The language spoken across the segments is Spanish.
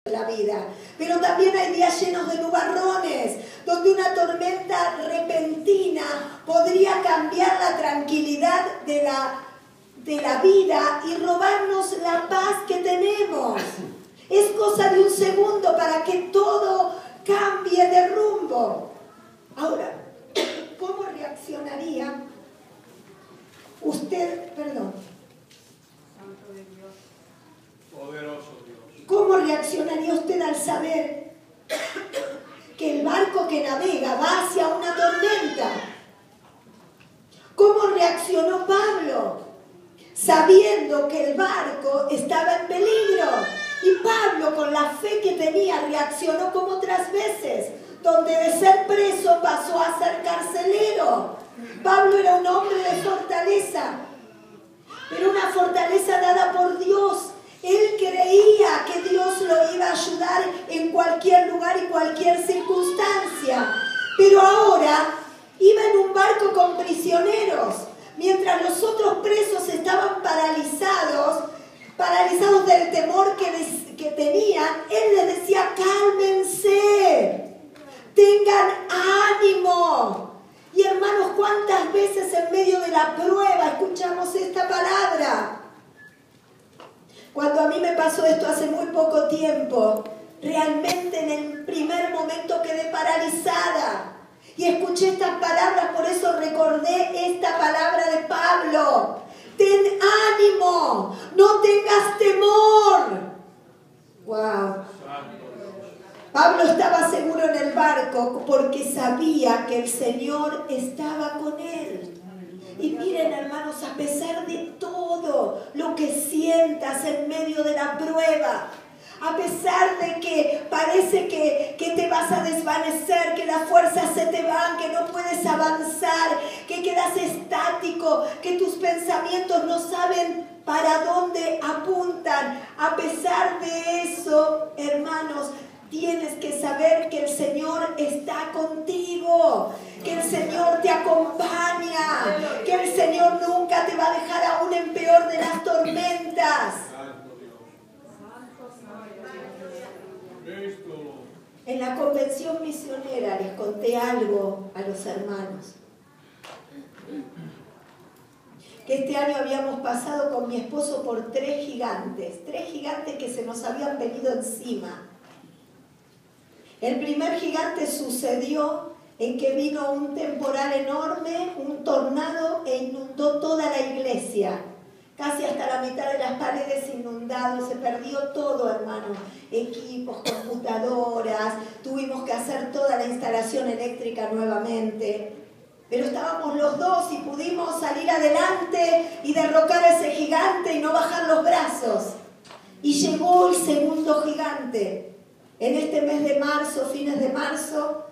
de la vida, pero también hay días llenos de nubarrones, donde una tormenta repentina podría cambiar la tranquilidad de la vida y robarnos la paz que tenemos. Es cosa de un segundo para que todo cambie de rumbo. Ahora, ¿cómo reaccionaría usted, perdón? Santo de Dios. Poderoso Dios. ¿Cómo reaccionaría usted al saber que el barco que navega va hacia una tormenta? ¿Cómo reaccionó Pablo sabiendo que el barco estaba en peligro? Y Pablo, con la fe que tenía, reaccionó como otras veces, donde de ser preso pasó a ser carcelero. Pablo era un hombre de fortaleza, pero una fortaleza dada por Dios. Él creía que Dios lo iba a ayudar en cualquier lugar y cualquier circunstancia. Pero ahora iba en un barco con prisioneros, mientras los otros presos estaban paralizados del temor que tenían. Él les decía: cálmense, tengan ánimo. Y hermanos, ¿cuántas veces en medio de la prueba escuchamos esta palabra? Cuando a mí me pasó esto hace muy poco tiempo, realmente en el primer momento quedé paralizada. Y escuché estas palabras, por eso recordé esta palabra de Pablo. Ten ánimo, no tengas temor. Wow. Pablo estaba seguro en el barco porque sabía que el Señor estaba con él. Y miren, hermanos, a pesar de todo lo que sientas en medio de la prueba, a pesar de que parece que te vas a desvanecer, que las fuerzas se te van, que no puedes avanzar, que quedas estático, que tus pensamientos no saben para dónde apuntan, a pesar de eso, hermanos, tienes que saber que el Señor está contigo, que el Señor te acompaña, que el Señor nunca te va a dejar aún en peor de las tormentas. En la convención misionera les conté algo a los hermanos. Que este año habíamos pasado con mi esposo por tres gigantes que se nos habían venido encima. El primer gigante sucedió en que vino un temporal enorme, un tornado, e inundó toda la iglesia. Casi hasta la mitad de las paredes inundadas, se perdió todo, hermano. Equipos, computadoras, tuvimos que hacer toda la instalación eléctrica nuevamente. Pero estábamos los dos y pudimos salir adelante y derrocar a ese gigante y no bajar los brazos. Y llegó el segundo gigante. En este mes de marzo, fines de marzo,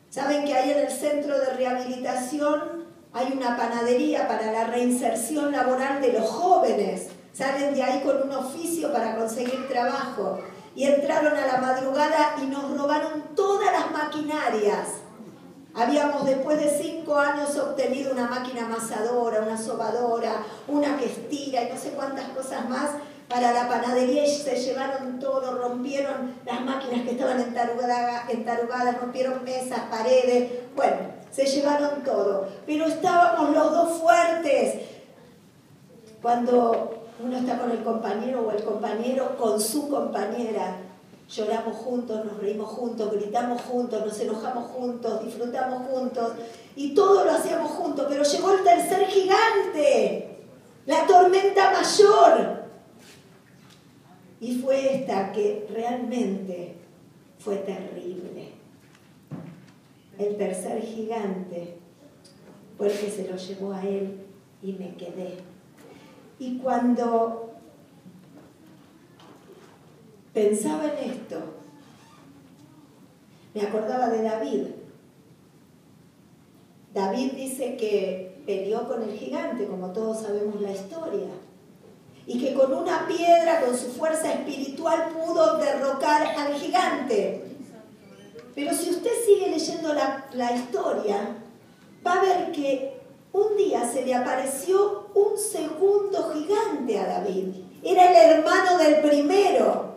saben que ahí en el centro de rehabilitación hay una panadería para la reinserción laboral de los jóvenes. Salen de ahí con un oficio para conseguir trabajo. Y entraron a la madrugada y nos robaron todas las maquinarias. Habíamos después de 5 años obtenido una máquina amasadora, una sobadora, una que estira y no sé cuántas cosas más para la panadería, y se llevaron todo, rompieron las máquinas que estaban entarugadas, rompieron mesas, paredes, bueno, se llevaron todo. Pero estábamos los dos fuertes. Cuando uno está con el compañero o el compañero con su compañera, lloramos juntos, nos reímos juntos, gritamos juntos, nos enojamos juntos, disfrutamos juntos y todo lo hacíamos juntos. Pero llegó el tercer gigante, la tormenta mayor. Y fue esta que realmente fue terrible. El tercer gigante fue el que se lo llevó a él y me quedé. Y cuando pensaba en esto, me acordaba de David. David dice que peleó con el gigante, como todos sabemos la historia. Y que con una piedra, con su fuerza espiritual, pudo derrocar al gigante. Pero si usted sigue leyendo la historia, va a ver que un día se le apareció un segundo gigante a David. Era el hermano del primero.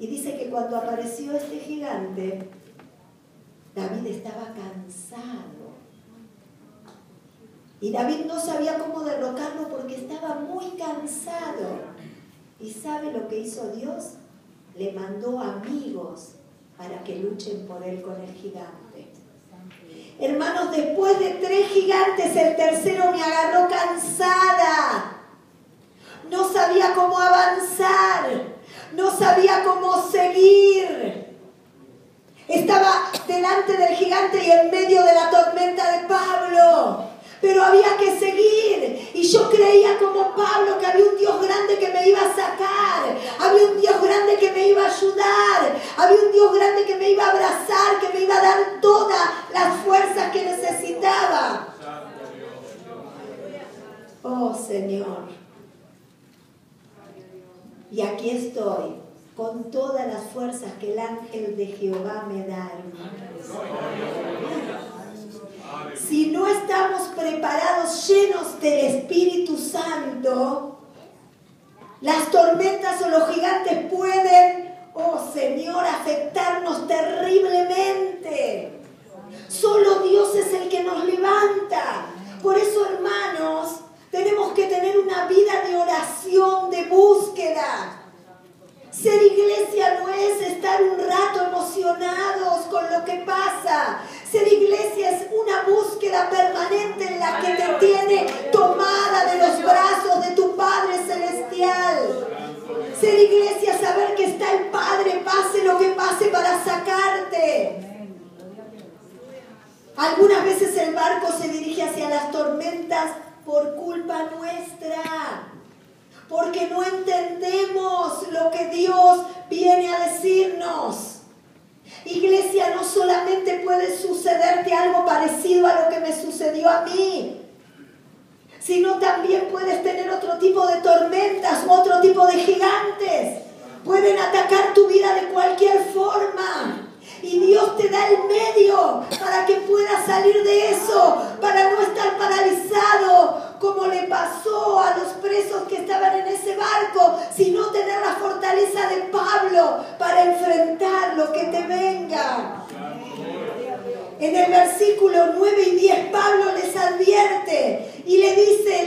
Y dice que cuando apareció este gigante, David estaba cansado. Y David no sabía cómo derrocarlo porque estaba muy cansado. ¿Y sabe lo que hizo Dios? Le mandó amigos para que luchen por él con el gigante. Hermanos, después de 3 gigantes, el tercero me agarró cansada. No sabía cómo avanzar. No sabía cómo seguir. Estaba delante del gigante y en medio de la tormenta de Pablo. Pero había que seguir. Y yo creía como Pablo que había un Dios grande que me iba a sacar. Había un Dios grande que me iba a ayudar. Había un Dios grande que me iba a abrazar, que me iba a dar todas las fuerzas que necesitaba. Oh, Señor. Y aquí estoy, con todas las fuerzas que el ángel de Jehová me da, hermanos. Si no estamos preparados, llenos del Espíritu Santo, las tormentas o los gigantes pueden, oh Señor, afectarnos terriblemente. Solo Dios es el que nos levanta. Por eso, hermanos, tenemos que tener una vida de oración, de búsqueda. Ser iglesia no es estar un rato emocionados con lo que pasa. Ser iglesia es una búsqueda permanente en la que te tiene tomada de los brazos de tu Padre Celestial. Ser iglesia es saber que está el Padre, pase lo que pase, para sacarte. Algunas veces el barco se dirige hacia las tormentas por culpa nuestra, porque no entendemos lo que Dios viene a decirnos. Iglesia, no solamente puede sucederte algo parecido a lo que me sucedió a mí, sino también puedes tener otro tipo de tormentas, otro tipo de gigantes. Pueden atacar tu vida de cualquier forma. Y Dios te da el medio para que puedas salir de eso, para no estar paralizado como le pasó a los presos que estaban en ese barco, sino tener la fortaleza de Pablo para enfrentar lo que te venga. En el versículo 9 y 10 Pablo les advierte y le dice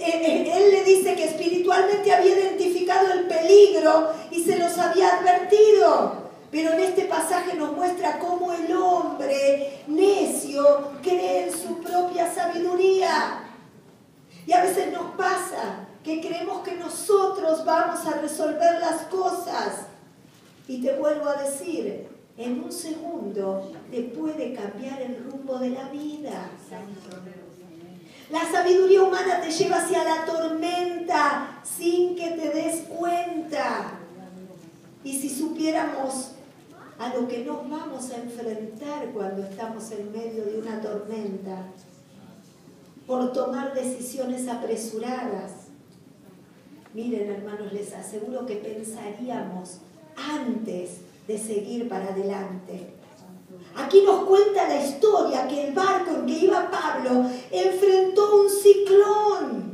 él le dice que espiritualmente había identificado el peligro y se los había advertido. Pero en este pasaje nos muestra cómo el hombre necio cree en su propia sabiduría. Y a veces nos pasa que creemos que nosotros vamos a resolver las cosas. Y te vuelvo a decir, en un segundo te puede cambiar el rumbo de la vida. La sabiduría humana te lleva hacia la tormenta sin que te des cuenta. Y si supiéramos a lo que nos vamos a enfrentar cuando estamos en medio de una tormenta, por tomar decisiones apresuradas. Miren, hermanos, les aseguro que pensaríamos antes de seguir para adelante. Aquí nos cuenta la historia que el barco en que iba Pablo enfrentó un ciclón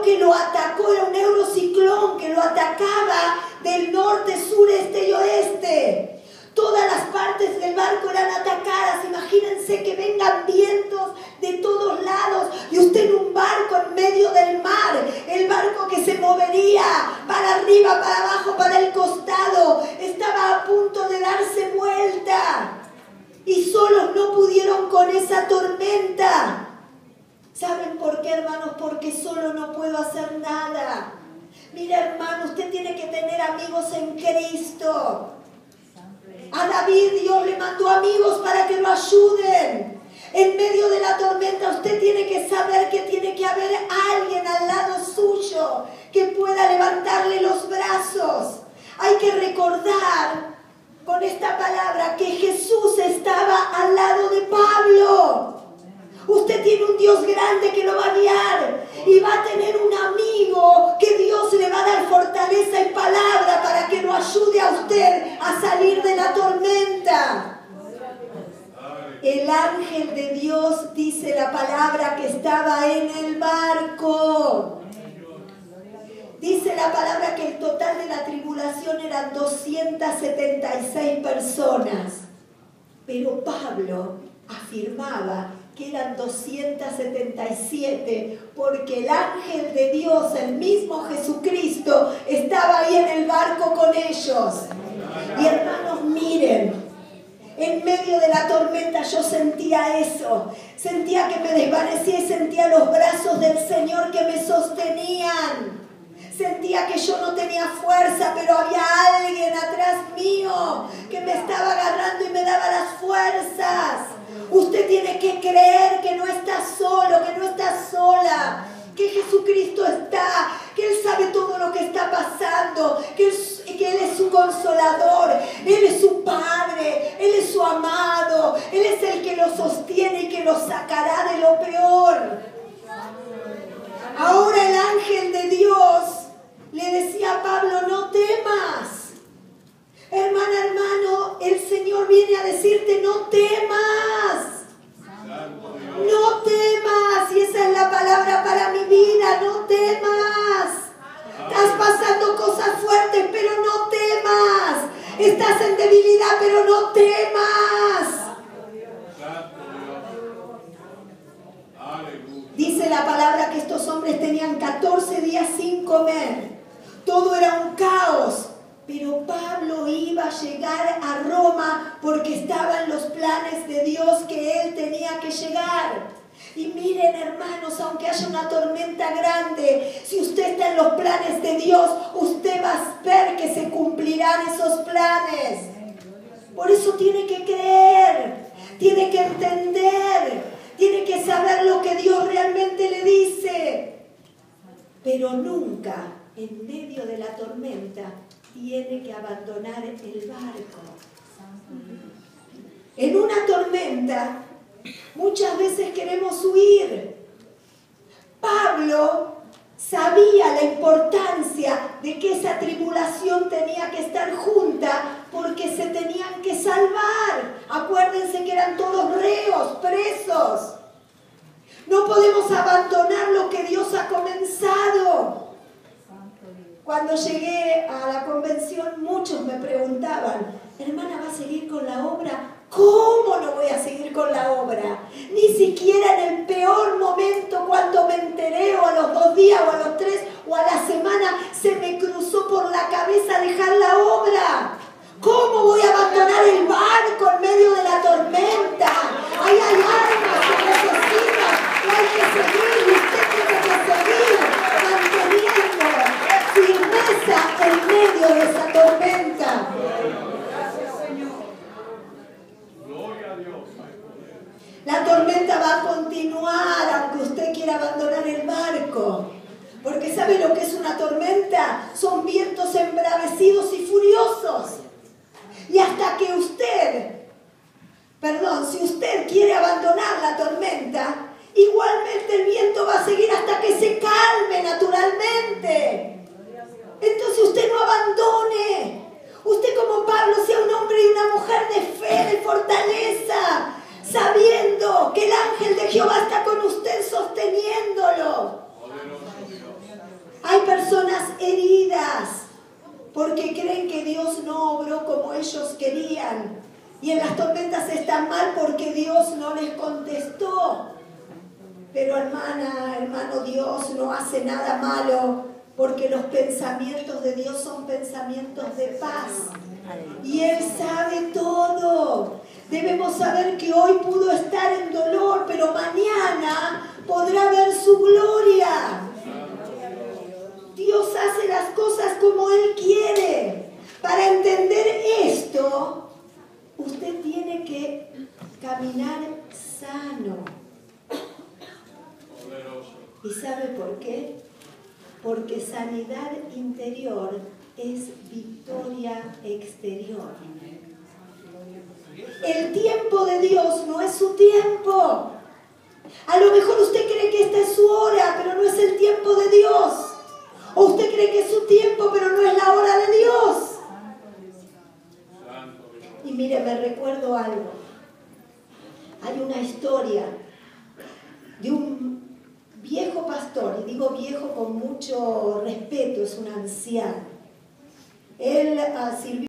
que lo atacó, era un eurociclón que lo atacaba del norte, sur, este y oeste. Todas las partes del barco eran atacadas. Imagínense que vengan vientos de todos lados y usted en un barco en medio del mar, el barco que se movería para arriba, para abajo, para el costado, estaba a punto de darse vuelta y solos no pudieron con esa tormenta. ¿Saben por qué, hermanos? Porque solo no puedo hacer nada. Mira, hermano, usted tiene que tener amigos en Cristo. A David Dios le mandó amigos para que lo ayuden. En medio de la tormenta usted tiene que saber que tiene que haber alguien al lado suyo que pueda levantarle los brazos. Hay que recordar con esta palabra que Jesús estaba al lado de Pablo. Usted tiene un Dios grande que lo va a guiar y va a tener un amigo que Dios le va a dar fortaleza y palabra para que lo ayude a usted a salir de la tormenta. El ángel de Dios, dice la palabra, que estaba en el barco. Dice la palabra que el total de la tribulación eran 276 personas. Pero Pablo afirmaba que eran 277 porque el ángel de Dios, el mismo Jesucristo, estaba ahí en el barco con ellos. Y hermanos, miren, en medio de la tormenta yo sentía eso. Sentía que me desvanecía y sentía los brazos del Señor que me sostenían. Sentía que yo no tenía fuerza, pero había alguien atrás mío que me estaba agarrando y me daba las fuerzas. Usted tiene que creer que no está solo, que no está sola, que Jesucristo está, que Él sabe todo lo que está pasando, que Él es su consolador, Él es su Padre, Él es su amado, Él es el que lo sostiene y que lo sacará de lo peor. Ahora el ángel de Dios le decía a Pablo, no temas. Hermana, hermano, el Señor viene a decirte, no temas. No temas. Y esa es la palabra para mi vida, no temas. Estás pasando cosas fuertes, pero no temas. Estás en debilidad, pero no temas. Dice la palabra que estos hombres tenían 14 días sin comer. Todo era un caos. Pero Pablo iba a llegar a Roma porque estaba en los planes de Dios que él tenía que llegar. Y miren, hermanos, aunque haya una tormenta grande, si usted está en los planes de Dios, usted va a ver que se cumplirán esos planes. Por eso tiene que creer, tiene que entender, tiene que saber lo que Dios realmente le dice. Pero nunca, en medio de la tormenta, tiene que abandonar el barco. En una tormenta, muchas veces queremos huir. Pablo sabía la importancia de que esa tribulación tenía que estar junta porque se tenían que salvar. Acuérdense que eran todos reos, presos. No podemos abandonar lo que Dios ha comenzado. Cuando llegué a la convención, muchos me preguntaban, hermana, ¿va a seguir con la obra? ¿Cómo no voy a seguir con la obra? Ni siquiera en el peor momento, cuando me enteré, o a los 2 días, o a los 3, o a la semana, se me cruzó por la cabeza dejar la obra. ¿Cómo voy a abandonar el barco en medio de la tormenta? Ahí hay almas que necesitan, y hay que seguir, y usted tiene que seguir manteniendo firmeza en medio de esa tormenta. La tormenta va a continuar aunque usted quiera abandonar el barco. Porque ¿sabe lo que es una tormenta? Son vientos embravecidos y furiosos. Y hasta que si usted quiere abandonar la tormenta, igualmente el viento va a seguir hasta que se calme naturalmente. Entonces usted no abandone. Usted como Pablo sea un hombre y una mujer de fe, de fortaleza, sabiendo que el ángel de Jehová está con usted sosteniéndolo. Hay personas heridas porque creen que Dios no obró como ellos querían. Y en las tormentas están mal porque Dios no les contestó. Pero hermana, hermano, Dios no hace nada malo porque los pensamientos de Dios son pensamientos de paz. Y Él sabe todo. Debemos saber que hoy pudo estar en dolor, pero mañana podrá ver su gloria. Dios hace las cosas como Él quiere. Para entender esto, usted tiene que caminar sano. ¿Y sabe por qué? Porque sanidad interior es victoria exterior. El tiempo de Dios no es su tiempo. A lo mejor usted cree que esta es su hora, pero no es el tiempo de Dios. O usted cree que es su tiempo, pero no es la hora de Dios. Y mire, me recuerdo algo. Hay una historia de un viejo pastor, y digo viejo con mucho respeto, es un anciano. Él sirvió